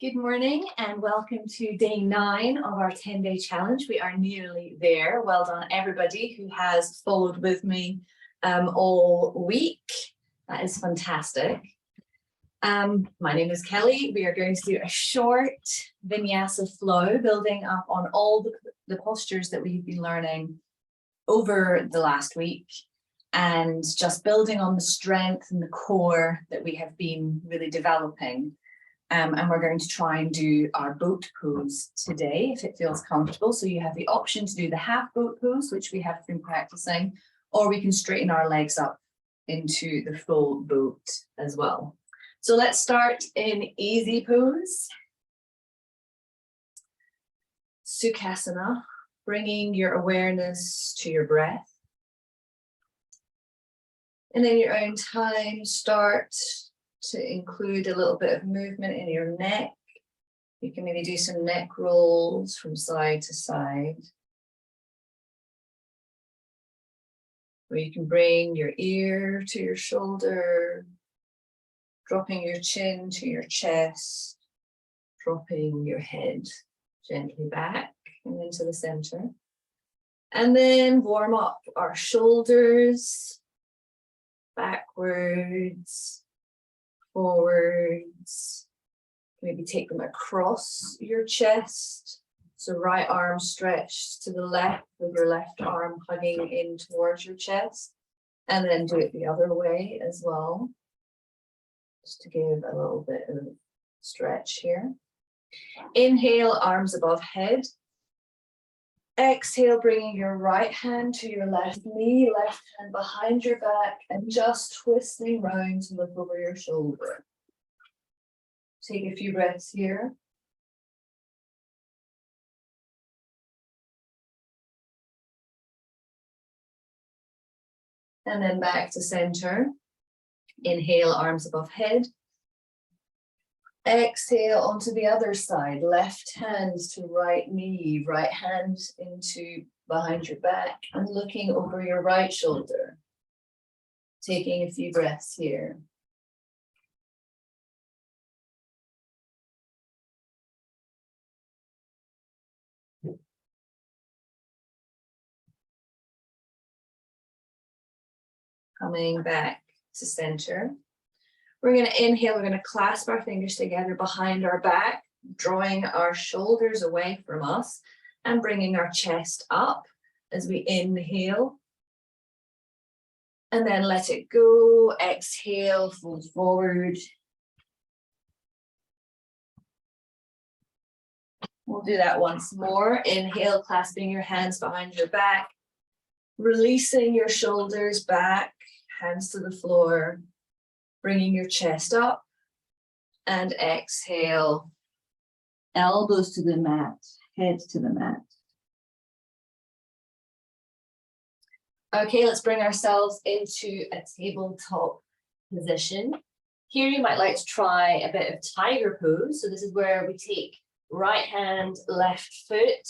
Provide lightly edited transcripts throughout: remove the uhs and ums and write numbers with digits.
Good morning and welcome to day 9 of our 10-day challenge. We are nearly there. Well done everybody who has followed with me all week. That is fantastic. My name is Kelly. We are going to do a short vinyasa flow, building up on all the postures that we've been learning over the last week, and just building on the strength and the core that we have been really developing. And we're going to try and do our boat pose today, if it feels comfortable. So you have the option to do the half boat pose, which we have been practicing, or we can straighten our legs up into the full boat as well. So let's start in easy pose. Sukhasana, bringing your awareness to your breath. And in your own time, start to include a little bit of movement in your neck. You can maybe do some neck rolls from side to side. Or you can bring your ear to your shoulder, dropping your chin to your chest, dropping your head gently back and into the center. And then warm up our shoulders, backwards, forwards, maybe take them across your chest. So right arm stretched to the left with your left arm hugging in towards your chest, and then do it the other way as well, just to give a little bit of stretch here. Inhale, arms above head. Exhale, bringing your right hand to your left knee, left hand behind your back, and just twisting round to look over your shoulder. Take a few breaths here. And then back to center. Inhale, arms above head. Exhale onto the other side, left hand to right knee, right hand into behind your back and looking over your right shoulder. Taking a few breaths here. Coming back to center. We're going to inhale, we're going to clasp our fingers together behind our back, drawing our shoulders away from us and bringing our chest up as we inhale. And then let it go, exhale, fold forward. We'll do that once more. Inhale, clasping your hands behind your back, releasing your shoulders back, hands to the floor. Bringing your chest up, and exhale, elbows to the mat, head to the mat. Okay, let's bring ourselves into a tabletop position. Here you might like to try a bit of tiger pose. So this is where we take right hand, left foot,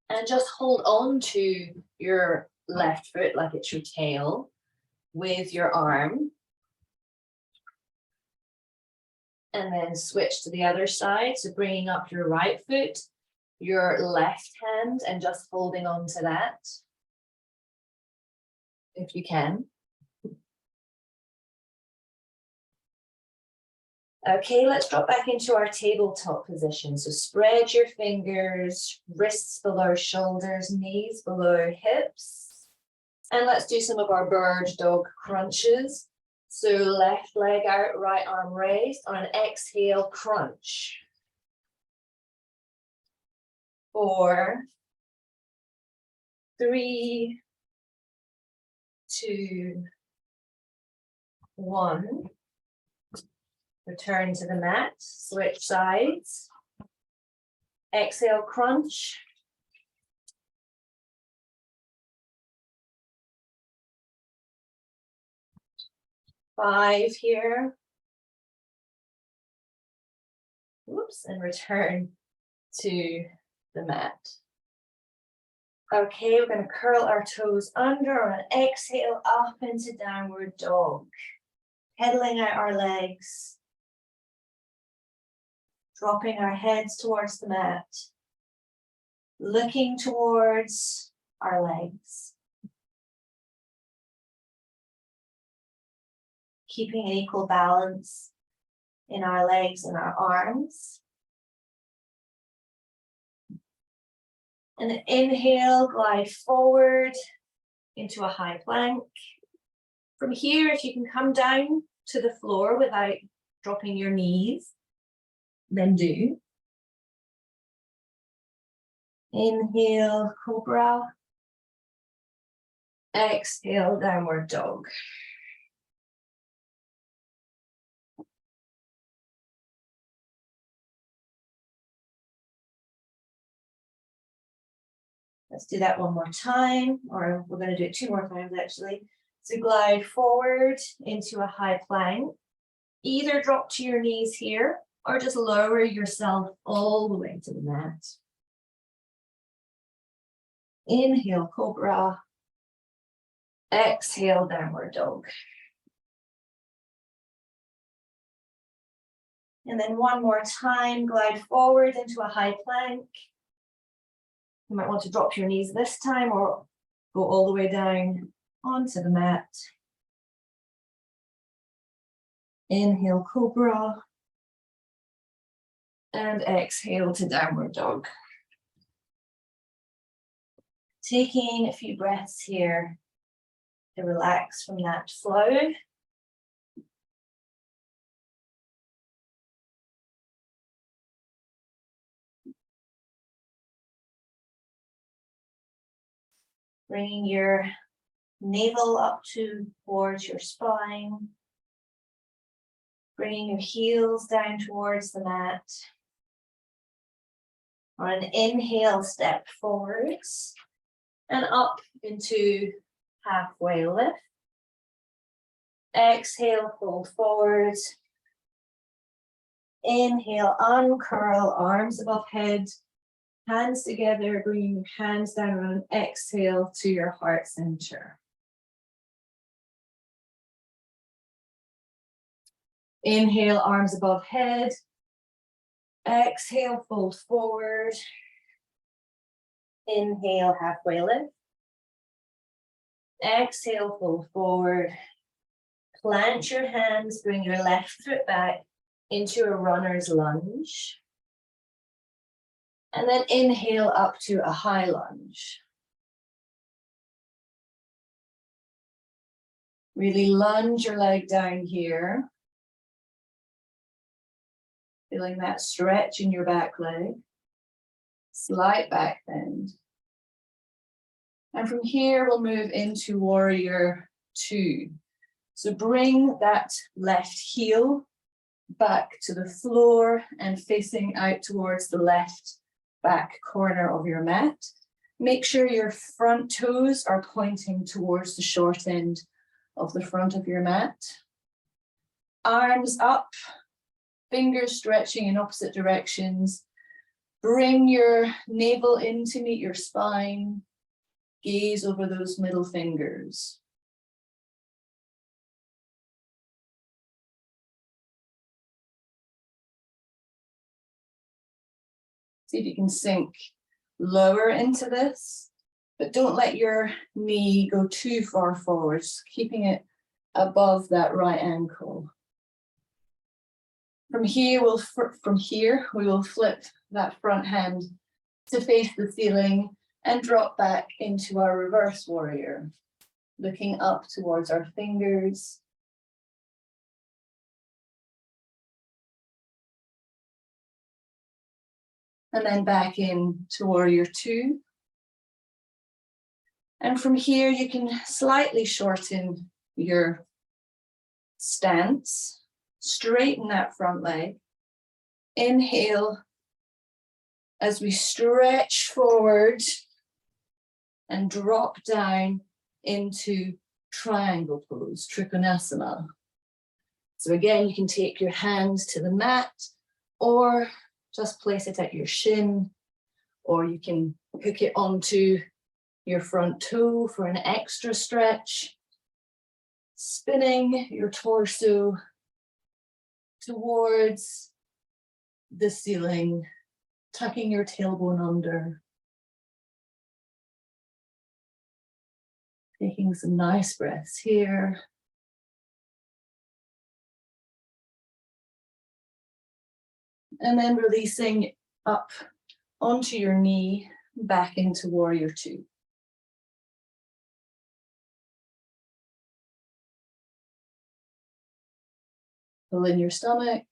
and just hold on to your left foot like it's your tail with your arm. And then switch to the other side. So bringing up your right foot, your left hand, and just holding on to that, if you can. Okay, let's drop back into our tabletop position. So spread your fingers, wrists below shoulders, knees below hips. And let's do some of our bird dog crunches. So left leg out, right arm raised. On an exhale, crunch. 4, 3, 2, 1. Return to the mat, switch sides. Exhale, crunch. Five here. Whoops, and return to the mat. Okay, we're going to curl our toes under on an exhale up into downward dog. Pedaling out our legs. Dropping our heads towards the mat. Looking towards our legs. Keeping an equal balance in our legs and our arms. And inhale, glide forward into a high plank. From here, if you can come down to the floor without dropping your knees, then do. Inhale, cobra. Exhale, downward dog. Let's do that one more time, or we're going to do it 2 more times actually. So glide forward into a high plank. Either drop to your knees here, or just lower yourself all the way to the mat. Inhale, cobra. Exhale, downward dog. And then one more time, glide forward into a high plank. You might want to drop your knees this time or go all the way down onto the mat. Inhale, cobra. And exhale to downward dog. Taking a few breaths here to relax from that flow. Bringing your navel up towards your spine. Bringing your heels down towards the mat. On an inhale, step forwards and up into halfway lift. Exhale, fold forwards. Inhale, uncurl, arms above head. Hands together, bringing your hands down around. Exhale to your heart center. Inhale, arms above head. Exhale, fold forward. Inhale, halfway lift. Exhale, fold forward. Plant your hands, bring your left foot back into a runner's lunge. And then inhale up to a high lunge. Really lunge your leg down here. Feeling that stretch in your back leg. Slight back bend. And from here, we'll move into warrior 2. So bring that left heel back to the floor and facing out towards the left back corner of your mat. Make sure your front toes are pointing towards the short end of the front of your mat. Arms up, fingers stretching in opposite directions. Bring your navel in to meet your spine. Gaze over those middle fingers. See if you can sink lower into this, but don't let your knee go too far forward, just keeping it above that right ankle. From here, we will flip that front hand to face the ceiling and drop back into our reverse warrior, looking up towards our fingers. And then back in to warrior 2. And from here, you can slightly shorten your stance, straighten that front leg. Inhale as we stretch forward and drop down into triangle pose, Trikonasana. So again, you can take your hands to the mat or just place it at your shin, or you can hook it onto your front toe for an extra stretch. Spinning your torso towards the ceiling, tucking your tailbone under. Taking some nice breaths here. And then releasing up onto your knee, back into warrior two. Pull in your stomach.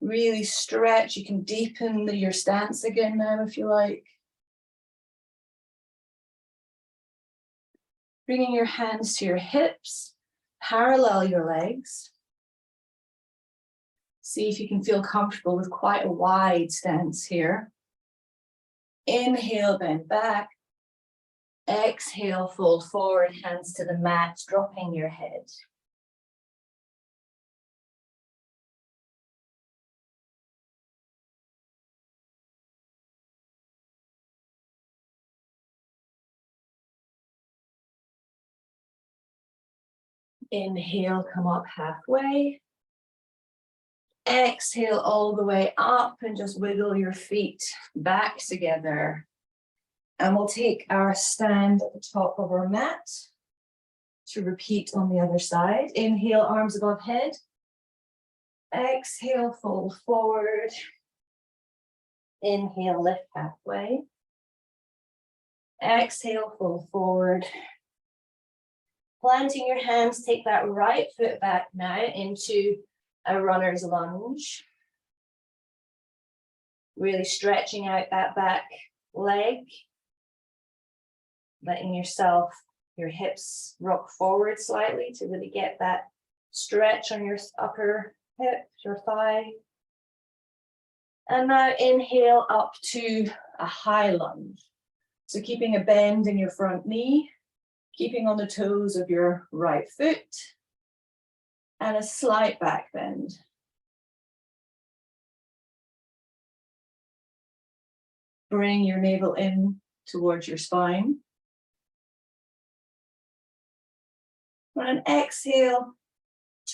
Really stretch. You can deepen your stance again now if you like. Bringing your hands to your hips, parallel your legs. See if you can feel comfortable with quite a wide stance here. Inhale, bend back. Exhale, fold forward, hands to the mat, dropping your head. Inhale, come up halfway. Exhale all the way up and just wiggle your feet back together. And we'll take our stand at the top of our mat to repeat on the other side. Inhale, arms above head. Exhale, fold forward. Inhale, lift halfway. Exhale, fold forward. Planting your hands, take that right foot back now into a runner's lunge. Really stretching out that back leg. Letting yourself, your hips rock forward slightly to really get that stretch on your upper hip, your thigh. And now inhale up to a high lunge. So keeping a bend in your front knee, keeping on the toes of your right foot, and a slight back bend. Bring your navel in towards your spine. On an exhale,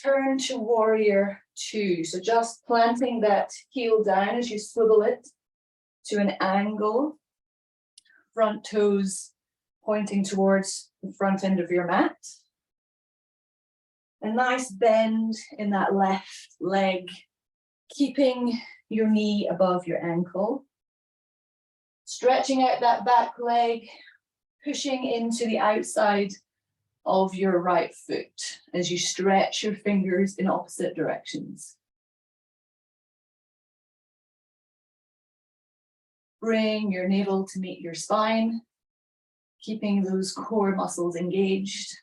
turn to warrior two. So just planting that heel down as you swivel it to an angle, front toes pointing towards the front end of your mat. A nice bend in that left leg, keeping your knee above your ankle. Stretching out that back leg, pushing into the outside of your right foot as you stretch your fingers in opposite directions. Bring your navel to meet your spine, keeping those core muscles engaged.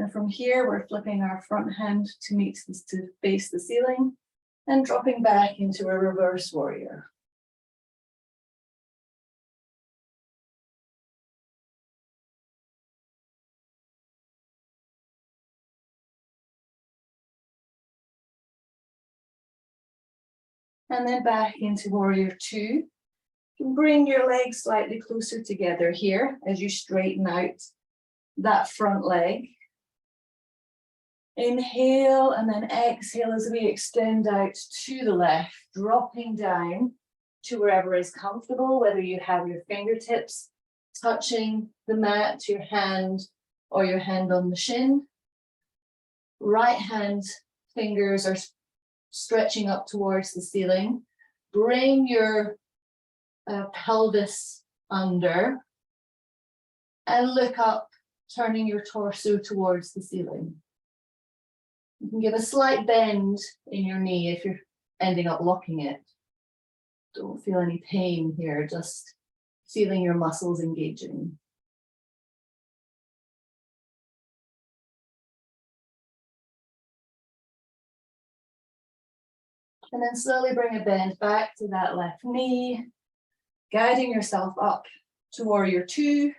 And from here, we're flipping our front hand to meet this, to face the ceiling, and dropping back into a reverse warrior. And then back into warrior two. You can bring your legs slightly closer together here as you straighten out that front leg. Inhale and then exhale as we extend out to the left, dropping down to wherever is comfortable, whether you have your fingertips touching the mat, your hand, or your hand on the shin. Right hand fingers are stretching up towards the ceiling. Bring your pelvis under and look up, turning your torso towards the ceiling. You can give a slight bend in your knee if you're ending up locking it. Don't feel any pain here, just feeling your muscles engaging. And then slowly bring a bend back to that left knee, guiding yourself up to warrior two,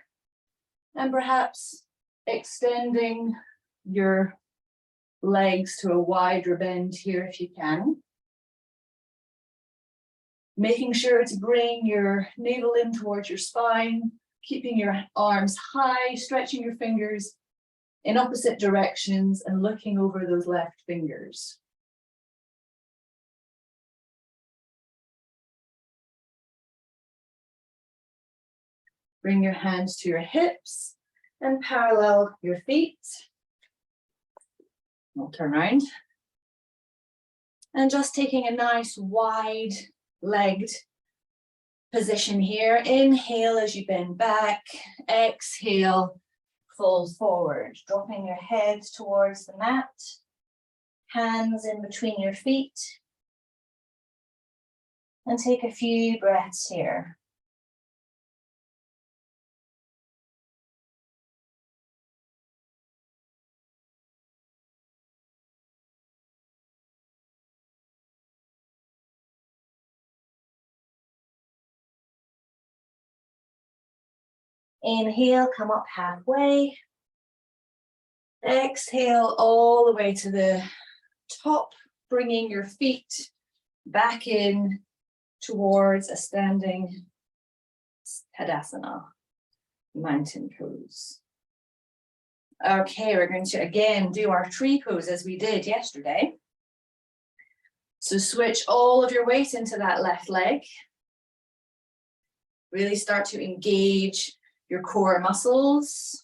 and perhaps extending your legs to a wider bend here if you can. Making sure to bring your navel in towards your spine, keeping your arms high, stretching your fingers in opposite directions and looking over those left fingers. Bring your hands to your hips and parallel your feet. We'll turn around. And just taking a nice wide-legged position here. Inhale as you bend back. Exhale, fold forward. Dropping your head towards the mat. Hands in between your feet. And take a few breaths here. Inhale, come up halfway. Exhale all the way to the top, bringing your feet back in towards a standing Tadasana, mountain pose. Okay, we're going to again do our tree pose as we did yesterday. So switch all of your weight into that left leg. Really start to engage your core muscles,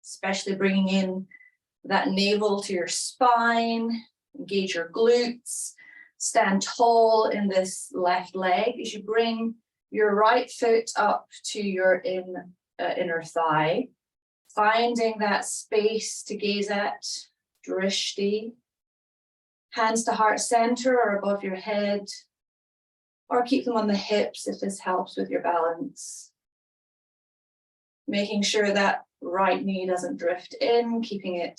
especially bringing in that navel to your spine, engage your glutes, stand tall in this left leg as you bring your right foot up to your inner thigh, finding that space to gaze at, drishti, hands to heart center or above your head, or keep them on the hips if this helps with your balance. Making sure that right knee doesn't drift in, keeping it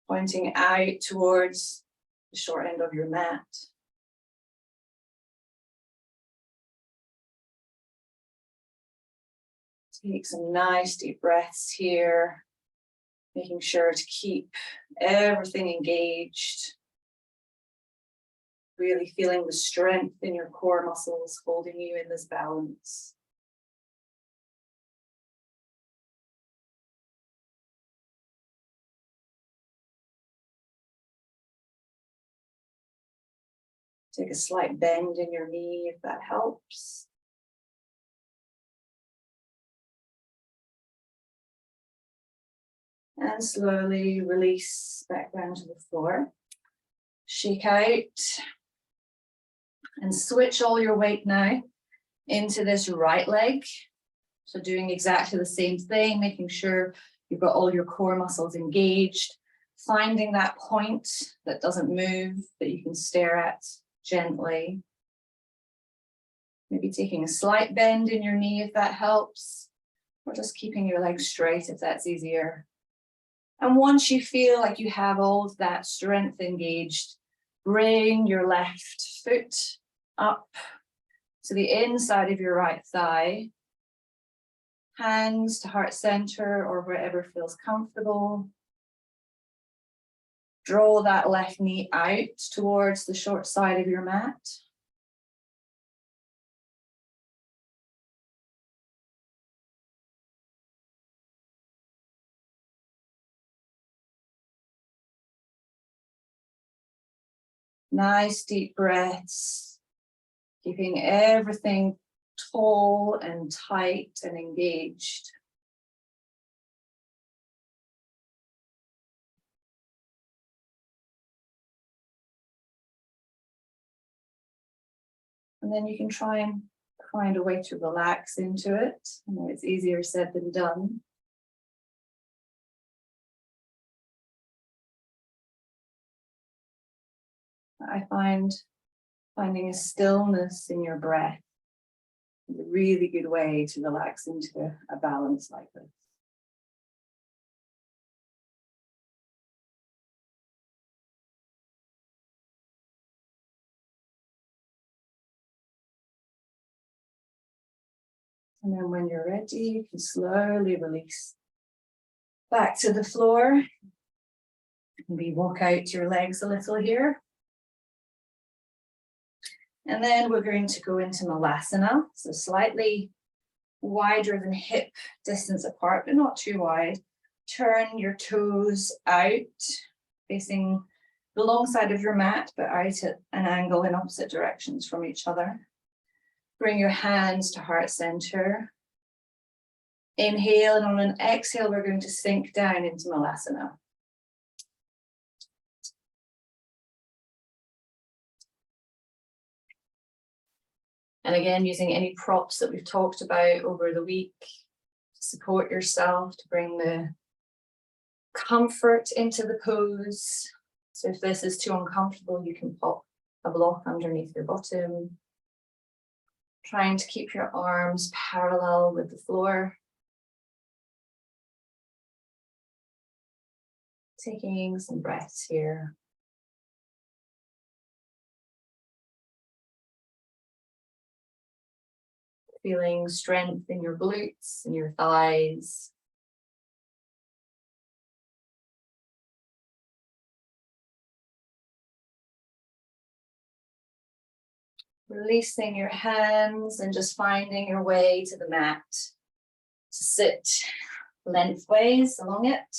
pointing out towards the short end of your mat. Take some nice deep breaths here, making sure to keep everything engaged. Really feeling the strength in your core muscles holding you in this balance. Take a slight bend in your knee if that helps. And slowly release back down to the floor. Shake out. And switch all your weight now into this right leg. So doing exactly the same thing, making sure you've got all your core muscles engaged, finding that point that doesn't move, that you can stare at gently. Maybe taking a slight bend in your knee if that helps, or just keeping your legs straight if that's easier. And once you feel like you have all of that strength engaged, bring your left foot up to the inside of your right thigh, hands to heart center or wherever feels comfortable. Draw that left knee out towards the short side of your mat. Nice deep breaths, keeping everything tall and tight and engaged. And then you can try and find a way to relax into it. I know it's easier said than done. I find finding a stillness in your breath is a really good way to relax into a balance like this. And then when you're ready, you can slowly release back to the floor. Maybe walk out your legs a little here. And then we're going to go into Malasana, so slightly wider than hip distance apart, but not too wide. turn your toes out, facing the long side of your mat, but out at an angle in opposite directions from each other. Bring your hands to heart center. Inhale, and on an exhale, we're going to sink down into Malasana. And again, using any props that we've talked about over the week to support yourself, to bring the comfort into the pose. So if this is too uncomfortable, you can pop a block underneath your bottom. Trying to keep your arms parallel with the floor. Taking some breaths here. Feeling strength in your glutes and your thighs. Releasing your hands and just finding your way to the mat. To sit lengthways along it.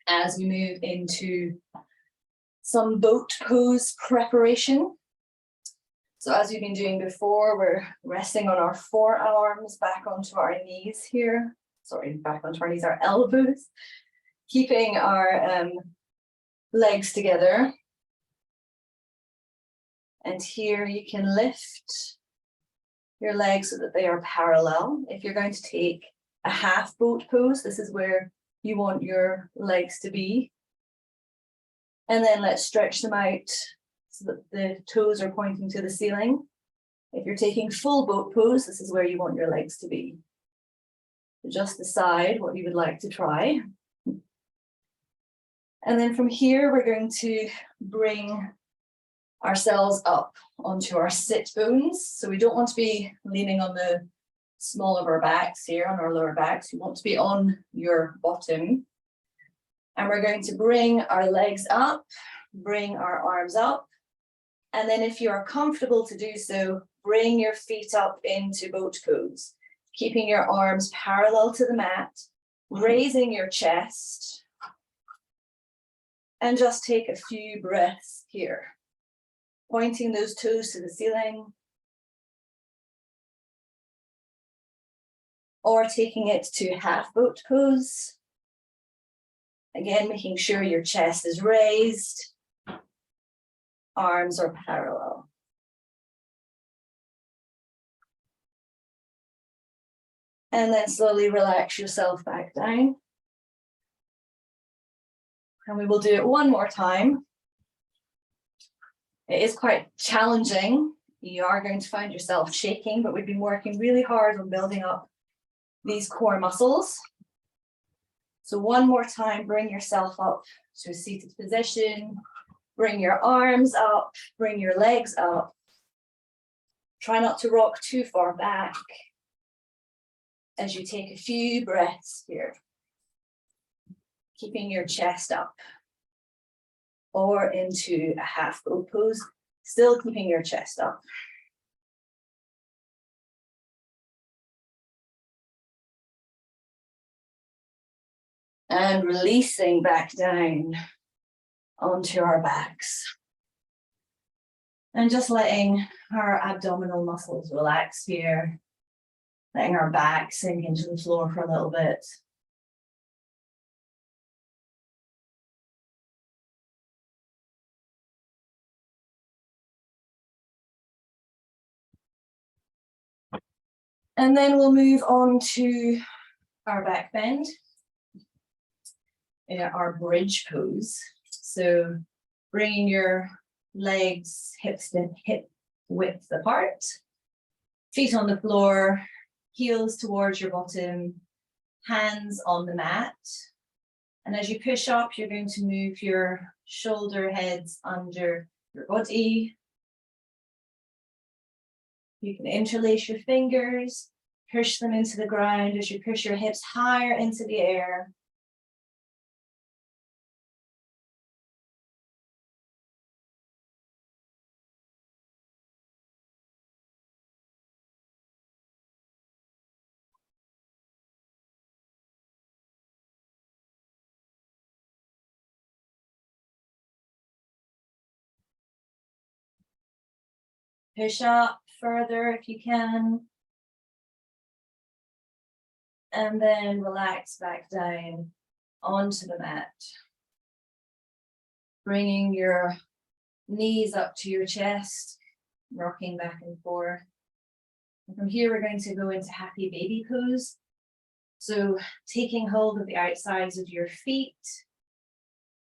As we move into some boat pose preparation. So as we've been doing before, we're resting on our forearms back onto our knees here. Sorry, back onto our knees, our elbows. Keeping our legs together. And here you can lift your legs so that they are parallel. If you're going to take a half boat pose, this is where you want your legs to be. And then let's stretch them out so that the toes are pointing to the ceiling. If you're taking full boat pose, this is where you want your legs to be. So just decide what you would like to try. And then from here, we're going to bring ourselves up onto our sit bones. So we don't want to be leaning on the small of our backs here, on our lower backs. You want to be on your bottom. And we're going to bring our legs up, bring our arms up. And then if you are comfortable to do so, bring your feet up into boat pose, keeping your arms parallel to the mat, raising your chest. And just take a few breaths here. Pointing those toes to the ceiling. Or taking it to half boat pose. Again, making sure your chest is raised. Arms are parallel. And then slowly relax yourself back down. And we will do it one more time. It is quite challenging. You are going to find yourself shaking, but we've been working really hard on building up these core muscles. So one more time, bring yourself up to a seated position. Bring your arms up, bring your legs up. Try not to rock too far back as you take a few breaths here. Keeping your chest up. Or into a half boat pose, still keeping your chest up. And releasing back down onto our backs. And just letting our abdominal muscles relax here. Letting our back sink into the floor for a little bit. And then we'll move on to our back bend, our bridge pose. So bringing your legs hip width apart, feet on the floor, heels towards your bottom, hands on the mat. And as you push up, you're going to move your shoulder heads under your body. You can interlace your fingers, push them into the ground as you push your hips higher into the air. Push up further if you can. And then relax back down onto the mat. Bringing your knees up to your chest, rocking back and forth. And from here, we're going to go into happy baby pose. So taking hold of the outsides of your feet,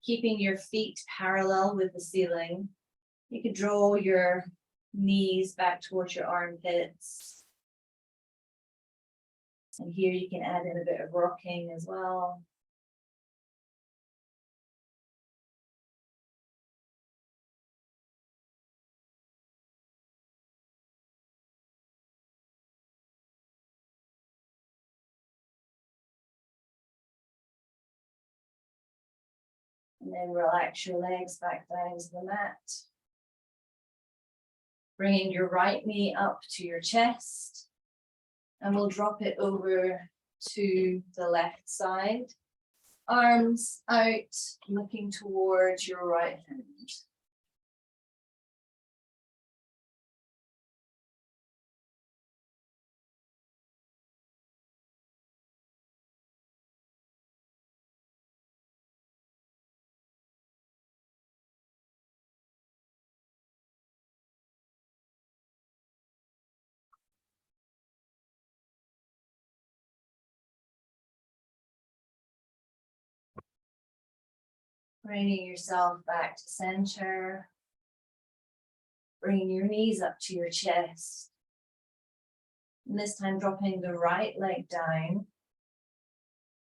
keeping your feet parallel with the ceiling. You could draw your knees back towards your armpits. And here you can add in a bit of rocking as well. And then relax your legs back down to the mat. Bringing your right knee up to your chest. And we'll drop it over to the left side. Arms out, looking towards your right hand. Bringing yourself back to center. Bringing your knees up to your chest. And this time dropping the right leg down.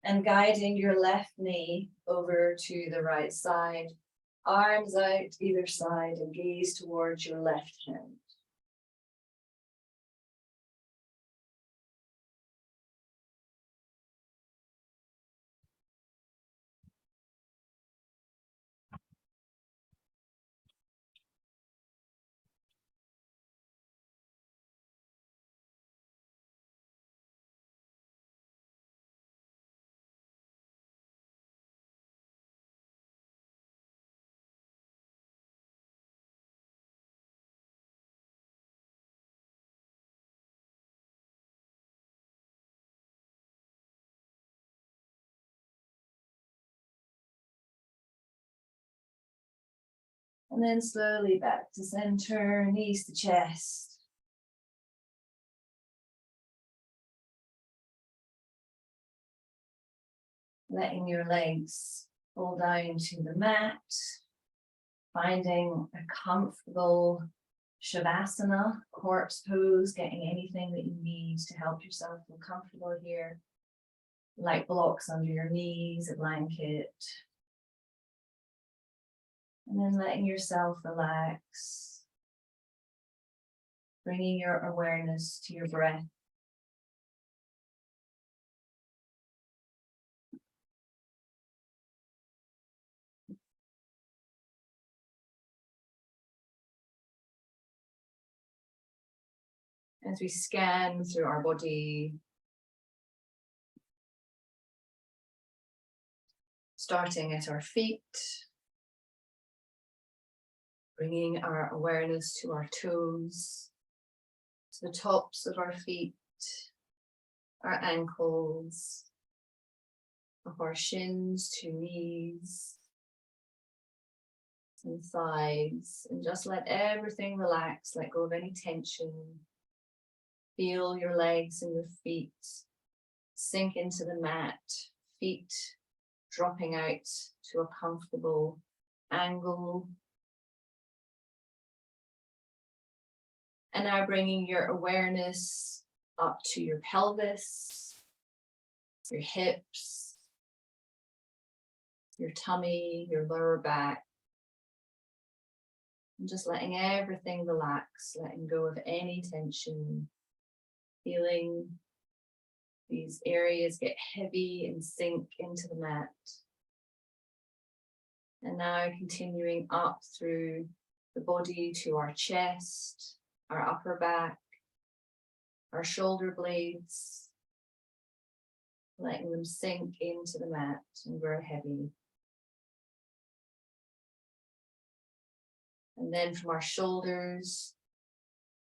And guiding your left knee over to the right side. Arms out either side and gaze towards your left hand. And then slowly back to center, knees to chest. Letting your legs fall down to the mat. Finding a comfortable Shavasana, corpse pose, getting anything that you need to help yourself feel comfortable here. Light blocks under your knees, a blanket. And then letting yourself relax. Bringing your awareness to your breath. As we scan through our body, starting at our feet, bringing our awareness to our toes, to the tops of our feet, our ankles, of our shins to knees and thighs, and just let everything relax, let go of any tension. Feel your legs and your feet sink into the mat, feet dropping out to a comfortable angle. And now bringing your awareness up to your pelvis, your hips, your tummy, your lower back. And just letting everything relax, letting go of any tension. Feeling these areas get heavy and sink into the mat. And now continuing up through the body to our chest, our upper back, our shoulder blades, letting them sink into the mat and grow heavy. And then from our shoulders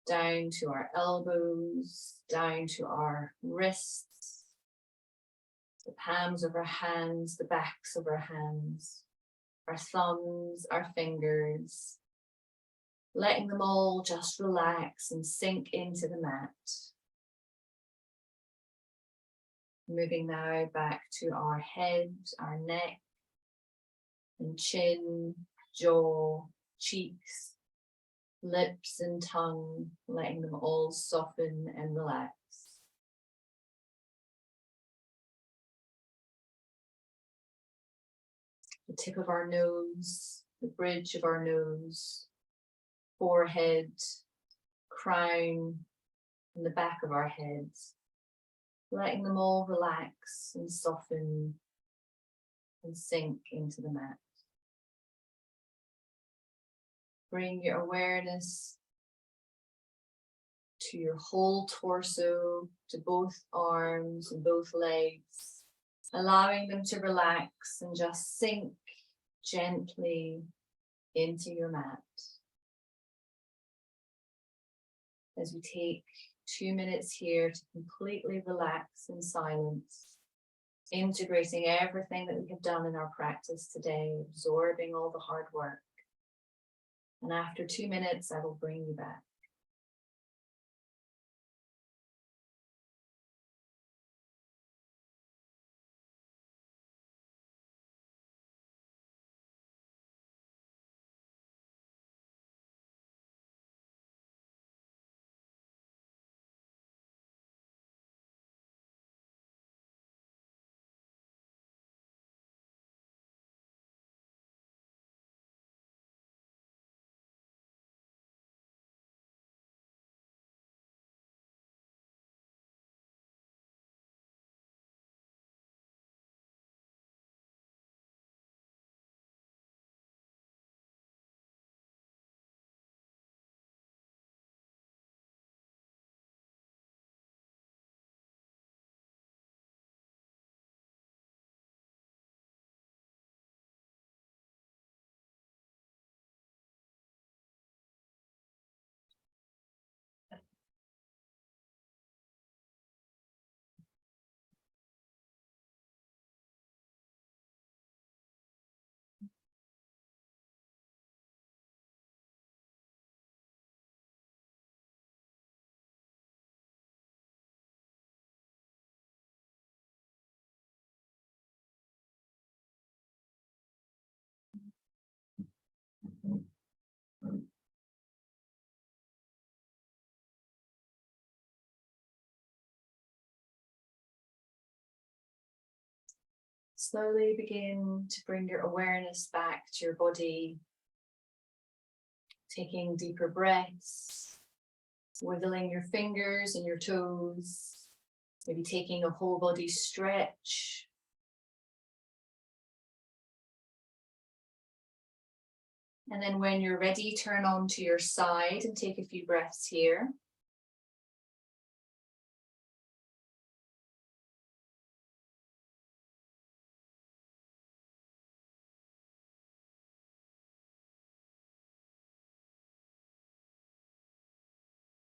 down to our elbows, down to our wrists, the palms of our hands, the backs of our hands, our thumbs, our fingers, letting them all just relax and sink into the mat. Moving now back to our head, our neck, and chin, jaw, cheeks, lips and tongue, letting them all soften and relax. The tip of our nose, the bridge of our nose, forehead, crown, and the back of our heads, letting them all relax and soften and sink into the mat. Bring your awareness to your whole torso, to both arms and both legs, allowing them to relax and just sink gently into your mat. As we take 2 minutes here to completely relax in silence, integrating everything that we have done in our practice today, absorbing all the hard work. And after 2 minutes, I will bring you back. Slowly begin to bring your awareness back to your body, taking deeper breaths, wiggling your fingers and your toes, maybe taking a whole body stretch. And then when you're ready, turn on to your side and take a few breaths here.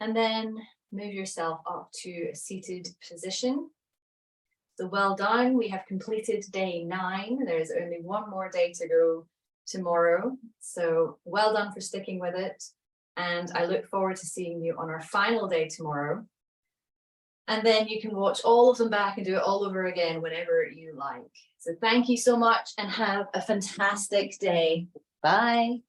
And then move yourself up to a seated position. So well done, we have completed day 9. There is only one more day to go tomorrow. So well done for sticking with it. And I look forward to seeing you on our final day tomorrow. And then you can watch all of them back and do it all over again whenever you like. So thank you so much and have a fantastic day. Bye.